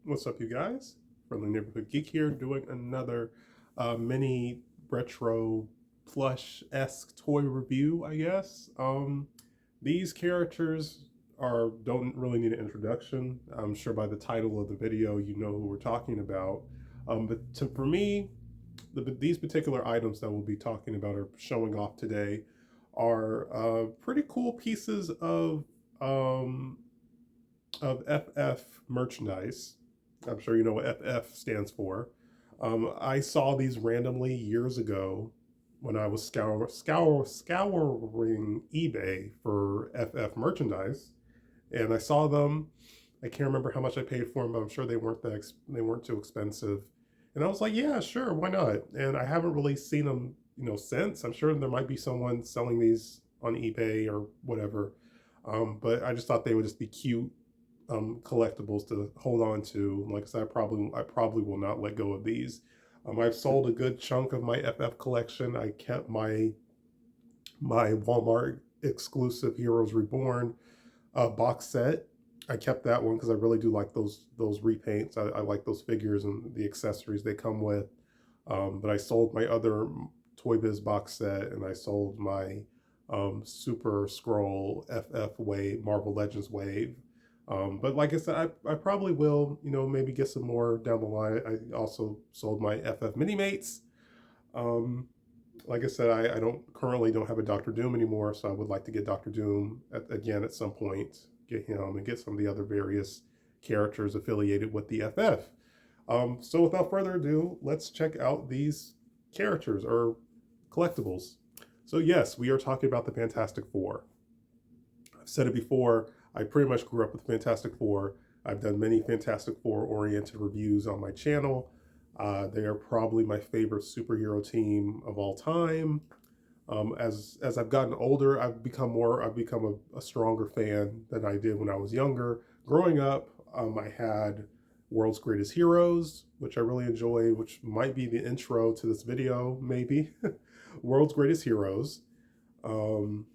What's up, you guys? Friendly Neighborhood Geek here, doing another mini retro plush-esque toy review, I guess. These characters don't really need an introduction. I'm sure by the title of the video, you know who we're talking about. For me, these particular items that we'll be talking about or showing off today are pretty cool pieces um, of FF merchandise. I'm sure you know what FF stands for. I saw these randomly years ago when I was scouring eBay for FF merchandise, and I saw them. I can't remember how much I paid for them, but I'm sure they weren't too expensive. And I was like, yeah, sure, why not? And I haven't really seen them, since. I'm sure there might be someone selling these on eBay or whatever. But I just thought they would just be cute collectibles to hold on to. Like I said, I probably will not let go of these. I've sold a good chunk of my FF collection. I kept my Walmart exclusive Heroes Reborn box set. I kept that one because I really do like those repaints. I like those figures and the accessories they come with. But I sold my other Toy Biz box set, and I sold my Super Scroll FF Wave Marvel Legends Wave. But like I said, I probably will, maybe get some more down the line. I also sold my FF Mini Mates. Um, like I said, I don't have a Doctor Doom anymore, so I would like to get Doctor Doom again at some point. Get him and get some of the other various characters affiliated with the FF. So without further ado, let's check out these characters or collectibles. So yes, we are talking about the Fantastic Four. I've said it before. I pretty much grew up with Fantastic Four. I've done many Fantastic Four oriented reviews on my channel. They are probably my favorite superhero team of all time. As I've gotten older, I've become a stronger fan than I did when I was younger. Growing up, I had World's Greatest Heroes, which I really enjoy, which might be the intro to this video, maybe. World's Greatest Heroes. Um,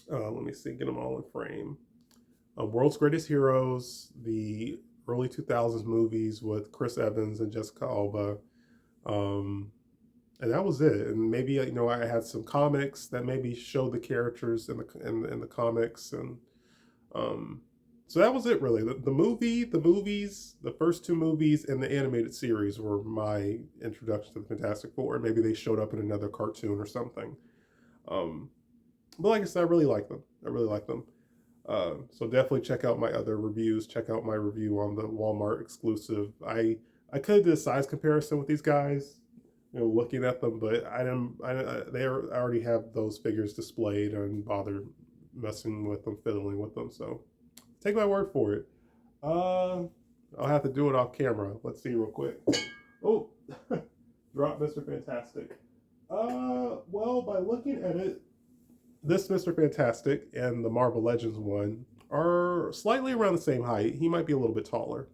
Let me see, get them all in frame. World's Greatest Heroes, the early 2000s movies with Chris Evans and Jessica Alba. Um, and that was it. And maybe I had some comics that maybe showed the characters in the comics, and um, so that was it really. The movies, the first two movies, and the animated series were my introduction to the Fantastic Four. Maybe they showed up in another cartoon or something. Um, but like I said, I really like them. I really like them. So definitely check out my other reviews. Check out my review on the Walmart exclusive. I could do a size comparison with these guys, looking at them, but I didn't. I already have those figures displayed and bother messing with them, fiddling with them. So take my word for it. Uh, I'll have to do it off camera. Let's see real quick. Oh, drop Mr. Fantastic. Well, by looking at it, this Mr. Fantastic and the Marvel Legends one are slightly around the same height. He might be a little bit taller.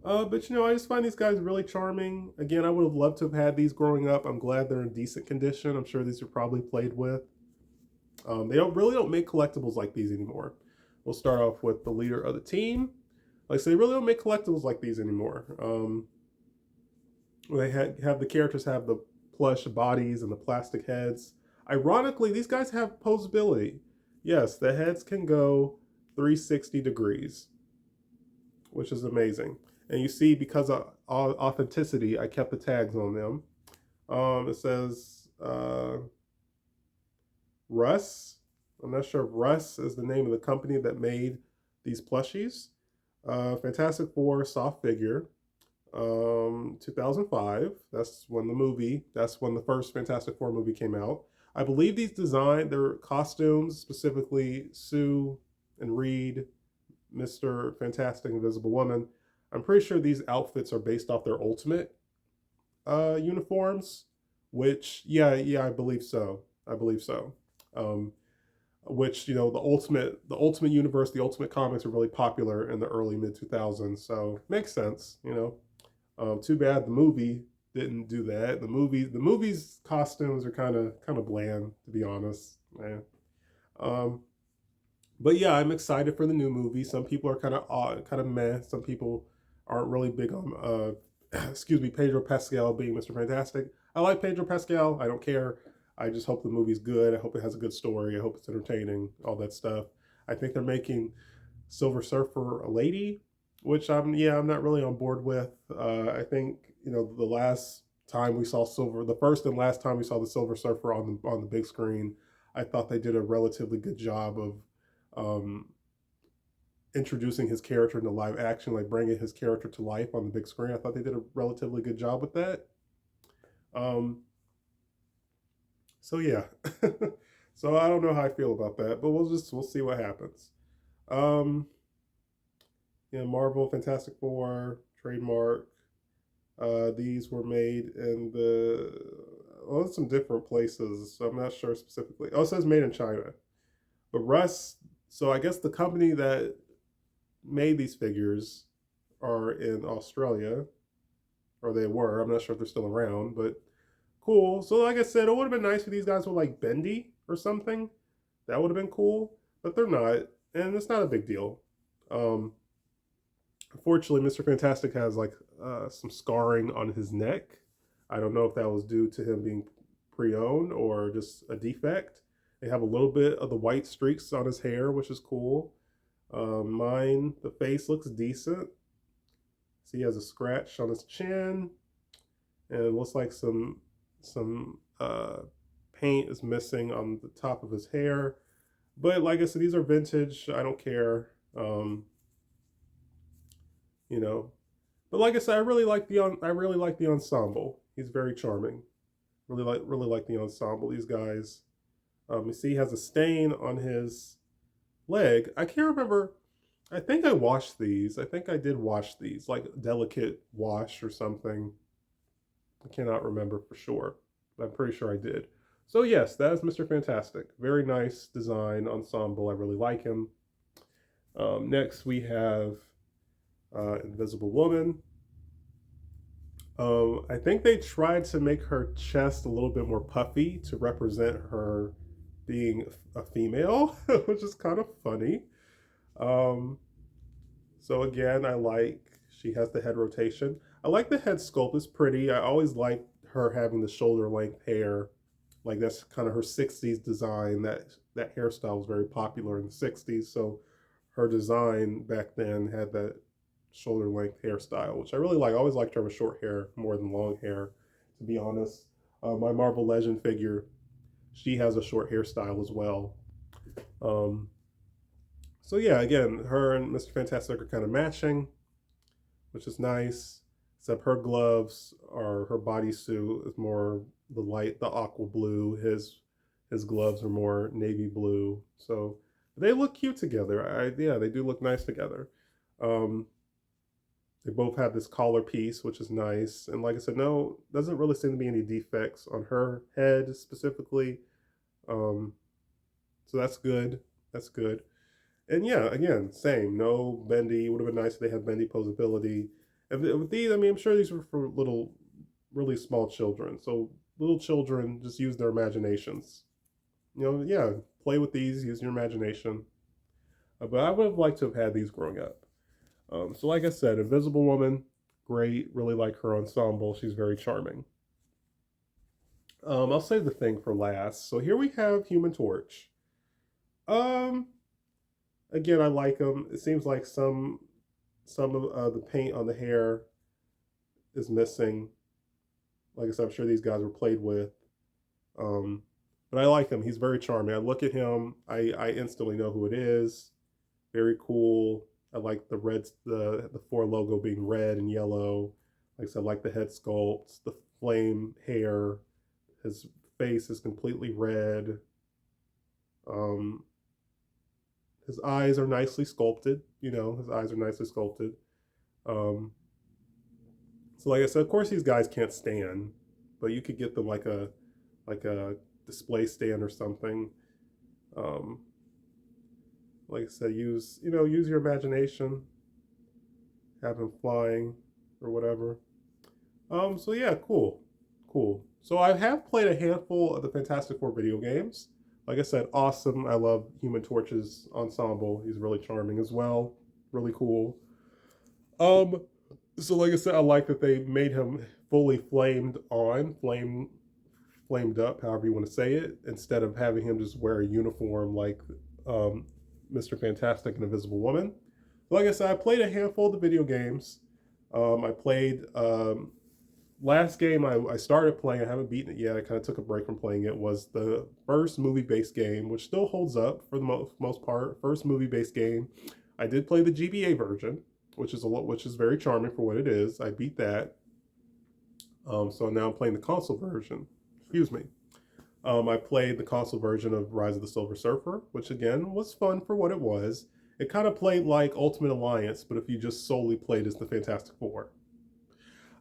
But I just find these guys really charming. Again, I would have loved to have had these growing up. I'm glad they're in decent condition. I'm sure these are probably played with. They don't make collectibles like these anymore. We'll start off with the leader of the team. Like I say, they really don't make collectibles like these anymore. Have the characters have the plush bodies and the plastic heads. Ironically, these guys have posability. Yes, the heads can go 360 degrees, which is amazing. And you see, because of authenticity, I kept the tags on them. It says Russ. I'm not sure if Russ is the name of the company that made these plushies. Fantastic Four soft figure. 2005. That's when the first Fantastic Four movie came out. I believe their costumes, specifically Sue and Reed, Mr. Fantastic, Invisible Woman. I'm pretty sure these outfits are based off their Ultimate uniforms, which, yeah, I believe so. I believe so. Which the Ultimate universe, the Ultimate comics are really popular in the early mid 2000s, so makes sense. Too bad the movie didn't do that. The movie's costumes are kind of bland, to be honest. Man. Um, But yeah, I'm excited for the new movie. Some people are kind of odd, kind of meh. Some people aren't really big on, excuse me, Pedro Pascal being Mr. Fantastic. I like Pedro Pascal. I don't care. I just hope the movie's good. I hope it has a good story. I hope it's entertaining. All that stuff. I think they're making Silver Surfer a lady, which I'm not really on board with. I think the last time we saw Silver, the first and last time we saw the Silver Surfer on the big screen, I thought they did a relatively good job of um, introducing his character into live action, like bringing his character to life on the big screen. I thought they did a relatively good job with that. Um, so yeah, so I don't know how I feel about that, but we'll see what happens. Um, Marvel, Fantastic Four, trademark. These were made in some different places. So I'm not sure specifically. Oh, it says made in China. But Russ, so I guess the company that made these figures are in Australia, or they were. I'm not sure if they're still around, but cool. So like I said, it would have been nice if these guys were like bendy or something. That would have been cool, but they're not, and it's not a big deal. Um, Unfortunately, Mr. Fantastic has like some scarring on his neck. I don't know if that was due to him being pre-owned or just a defect. They have a little bit of the white streaks on his hair, which is cool. The face looks decent. See, he has a scratch on his chin, and it looks like some paint is missing on the top of his hair. But like I said, these are vintage. I don't care. You know, but like I said, I really like the ensemble. He's very charming. Really like the ensemble. These guys. You see, he has a stain on his leg. I can't remember. I think I washed these. I think I did wash these, like delicate wash or something. I cannot remember for sure, but I'm pretty sure I did. So yes, that is Mr. Fantastic. Very nice design ensemble. I really like him. Next we have Invisible Woman. I think they tried to make her chest a little bit more puffy to represent her being a female, which is kind of funny. Um, so again, I like she has the head rotation. I like the head sculpt; it's pretty. I always liked her having the shoulder length hair, like that's kind of her '60s design. That hairstyle was very popular in the '60s, so her design back then had that shoulder length hairstyle, which I really like. I always liked her with short hair more than long hair, to be honest. My Marvel Legend figure, she has a short hairstyle as well. Um, so yeah, again, her and Mr. Fantastic are kind of matching, which is nice. Except her bodysuit is more the aqua blue. His gloves are more navy blue. So they look cute together. Yeah, they do look nice together. Um, They both have this collar piece, which is nice. And like I said, no, doesn't really seem to be any defects on her head specifically. Um, so that's good. That's good. And yeah, again, same. No bendy. Would have been nice if they had bendy posability. With these, I mean, I'm sure these were for really small children. So little children just use their imaginations. Yeah, play with these, use your imagination. But I would have liked to have had these growing up. So, like I said, Invisible Woman, great. Really like her ensemble. She's very charming. I'll save the thing for last. So here we have Human Torch. Um, Again, I like him. It seems like some of the paint on the hair is missing. Like I said, I'm sure these guys were played with. Um, but I like him. He's very charming. I look at him, I instantly know who it is. Very cool. I like the four logo being red and yellow. Like I said, I like the head sculpt, the flame hair. His face is completely red. Um, his eyes are nicely sculpted. His eyes are nicely sculpted. Um, so like I said, of course these guys can't stand, but you could get them like a display stand or something. Um, like I said, use your imagination, have him flying or whatever. So yeah, cool. So I have played a handful of the Fantastic Four video games. Like I said, awesome. I love Human Torch's ensemble. He's really charming as well. Really cool. Um, so like I said, I like that they made him fully flamed up, however you want to say it, instead of having him just wear a uniform like um, Mr. Fantastic and Invisible Woman. Like I said, I played a handful of the video games. I played last game I started playing. I haven't beaten it yet. I kind of took a break from playing it. Was the first movie-based game, which still holds up for the most part. First movie-based game. I did play the GBA version, which is very charming for what it is. I beat that. So now I'm playing the console version. Excuse me. I played the console version of Rise of the Silver Surfer, which again was fun for what it was. It kind of played like Ultimate Alliance, but if you just solely played as the Fantastic Four,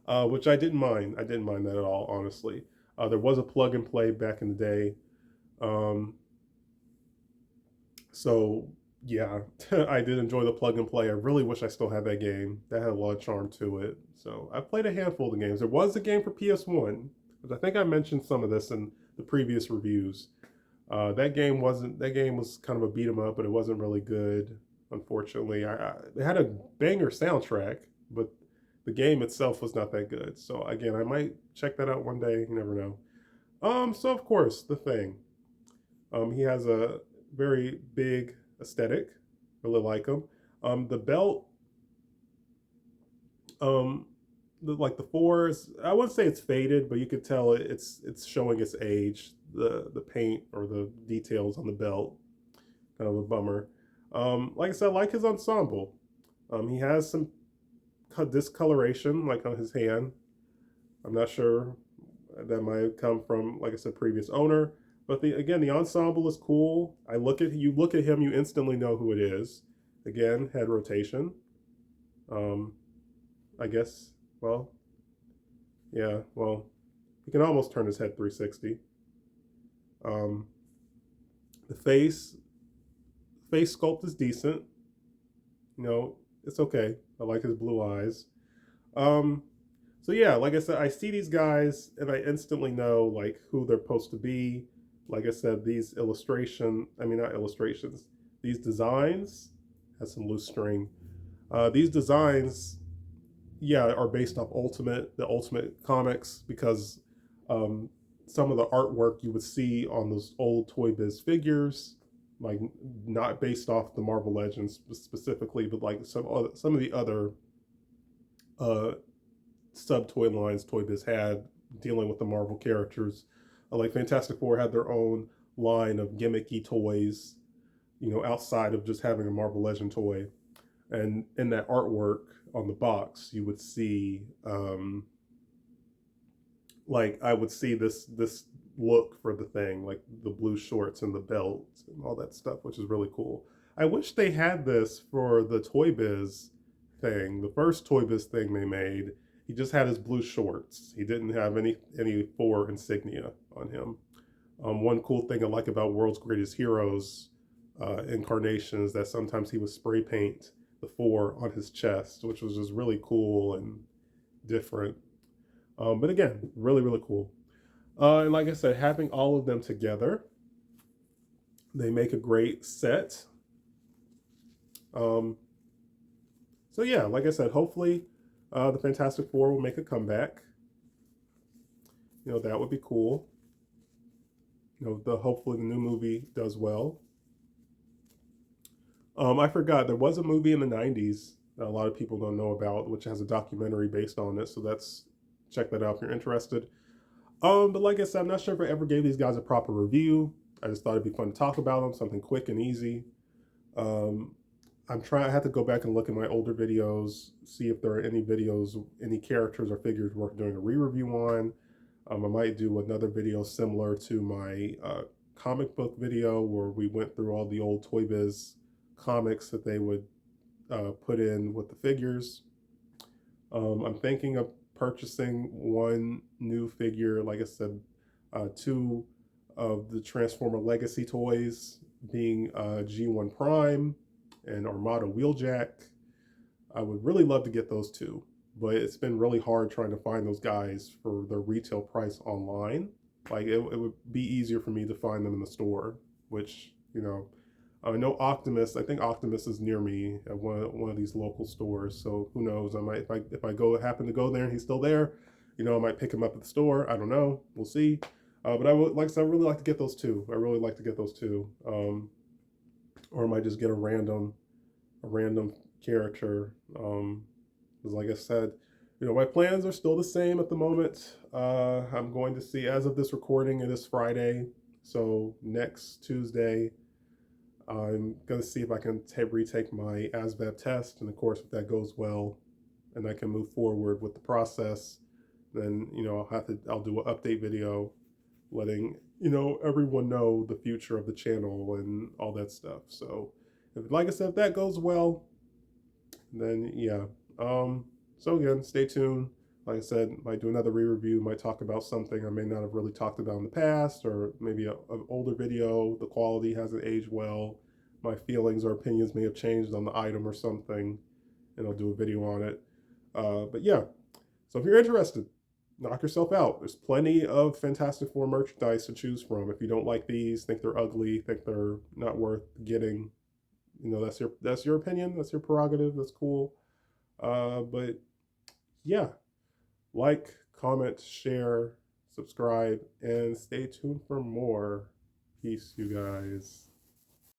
which I didn't mind. I didn't mind that at all, honestly. There was a plug and play back in the day. Um, so, yeah, I did enjoy the plug and play. I really wish I still had that game. That had a lot of charm to it. So, I played a handful of games. There was a game for PS1, but I think I mentioned some of this in the previous reviews. That game was kind of a beat 'em up, but it wasn't really good. Unfortunately, it had a banger soundtrack, but the game itself was not that good. So again, I might check that out one day. You never know. So of course, the thing. He has a very big aesthetic. Really like him. The belt. Um, like the fours. I wouldn't say it's faded, but you could tell it's showing its age. The paint or the details on the belt. Kind of a bummer. Like I said, I like his ensemble. He has some discoloration, like on his hand. I'm not sure. That might come from, like I said, previous owner. But the ensemble is cool. Look at him, you instantly know who it is. Again, head rotation. Um, I guess. Well, yeah. Well, he can almost turn his head 360. Um, the face sculpt is decent. You know, it's okay. I like his blue eyes. Um, so yeah, like I said, I see these guys and I instantly know like who they're supposed to be. Like I said, not illustrations, these designs has some loose string. These designs, yeah, are based off the Ultimate comics because um, some of the artwork you would see on those old Toy Biz figures, like not based off the Marvel Legends specifically, but like some of the other uh, sub toy lines Toy Biz had dealing with the Marvel characters. Like Fantastic Four had their own line of gimmicky toys, outside of just having a Marvel Legend toy. And in that artwork on the box, you would see, like I would see this look for the thing, like the blue shorts and the belt and all that stuff, which is really cool. I wish they had this for the Toy Biz thing, the first Toy Biz thing they made. He just had his blue shorts. He didn't have any four insignia on him. One cool thing I like about World's Greatest Heroes incarnations that sometimes he would spray paint the four on his chest, which was just really cool and different. But again, really, really cool. And like I said, having all of them together, they make a great set. Um, so yeah, like I said, hopefully the Fantastic Four will make a comeback. That would be cool. Hopefully the new movie does well. I forgot there was a movie in the '90s that a lot of people don't know about, which has a documentary based on it. So check that out if you're interested. But like I said, I'm not sure if I ever gave these guys a proper review. I just thought it'd be fun to talk about them, something quick and easy. Um, I have to go back and look at my older videos, see if there are any characters or figures worth doing a re-review on. I might do another video similar to my comic book video where we went through all the old Toy Biz comics that they would put in with the figures. I'm thinking of purchasing one new figure, like I said, two of the Transformer Legacy toys, being G1 Prime and Armada Wheeljack. I would really love to get those two, but it's been really hard trying to find those guys for their retail price online. Like it would be easier for me to find them in the store which, I know Optimus. I think Optimus is near me at one of these local stores. So who knows? I might if I go happen to go there and he's still there, I might pick him up at the store. I don't know. We'll see. But I would like I said, I really like to get those two. I really like to get those two. Or I might just get a random character. Because like I said, my plans are still the same at the moment. I'm going to see, as of this recording, it is Friday, so next Tuesday, I'm going to see if I can retake my ASVAB test, and of course, if that goes well, and I can move forward with the process, then I'll do an update video, letting everyone know the future of the channel and all that stuff. So, like I said, if that goes well, then yeah. So again, stay tuned. Like I said, might do another re-review, might talk about something I may not have really talked about in the past, or maybe an older video, the quality hasn't aged well, my feelings or opinions may have changed on the item or something, and I'll do a video on it. But yeah, so if you're interested, knock yourself out. There's plenty of Fantastic Four merchandise to choose from. If you don't like these, think they're ugly, think they're not worth getting, that's your opinion, that's your prerogative, that's cool. But yeah, like, comment, share, subscribe, and stay tuned for more. Peace, you guys.